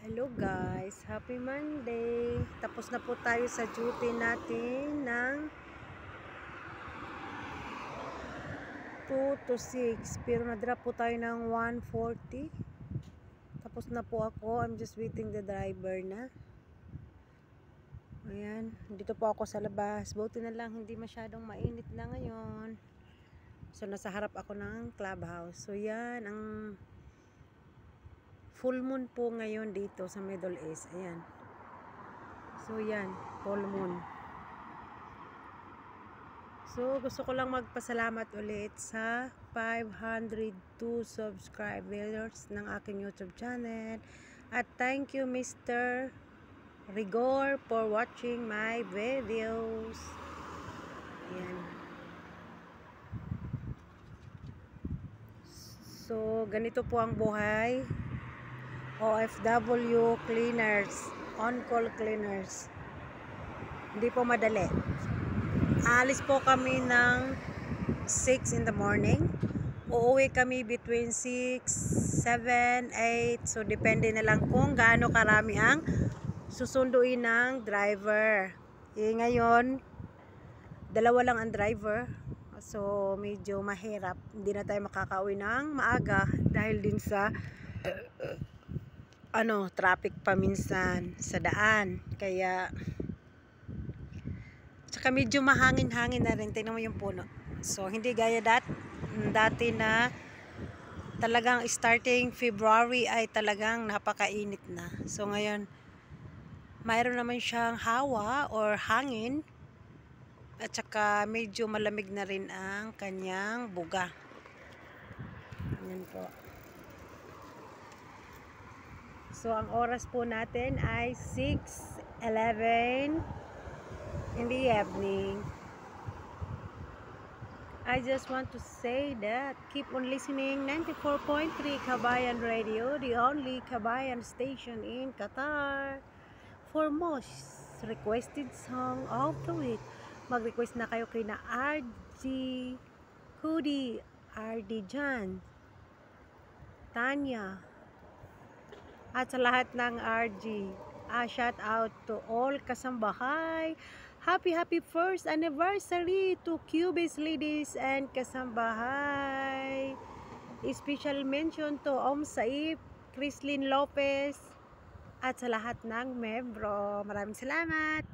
Hello guys, happy Monday. Tapos na po tayo sa duty natin ng 2 to 6. Pero na-drop po tayo ng 1:40. Tapos na po ako. I'm just waiting the driver na. Ayan, dito po ako sa labas. Buti na lang hindi masyadong mainit na ngayon. So nasa harap ako ng clubhouse. So yan ang full moon po ngayon dito sa Middle East. Ayan. So yan, full moon. So gusto ko lang magpasalamat ulit sa 502 subscribers ng aking YouTube channel. At thank you Mr. Rigor for watching my videos. Ayan. So ganito po ang buhay. OFW cleaners, on-call cleaners. Hindi po madali. Alis po kami ng 6 in the morning. Uuwi kami between 6, 7, 8. So depende na lang kung gaano karami ang susunduin ng driver. Ngayon, dalawa lang ang driver. So medyo mahirap. Hindi na tayo makakauwi ng maaga dahil din sa traffic pa minsan sa daan. Kaya tsaka medyo mahangin-hangin na rin. Tingnan mo yung puno. So hindi gaya dati na talagang starting February ay talagang napakainit na. So ngayon mayroon naman siyang hawa or hangin. At saka medyo malamig na rin ang kanyang buga. Yan po. So, ang oras po natin ay 6:11 in the evening. I just want to say that keep on listening 94.3 Kabayan Radio, the only Kabayan station in Qatar. For most requested song of the week, mag-request na kayo kay na RG Hudi, RD Jan, Tanya, at sa lahat ng RG, shout out to all kasambahay. Happy first anniversary to Cubase ladies and kasambahay. Special mention to Saif, Chrislyn Lopez, at sa lahat ng membro. Maraming salamat.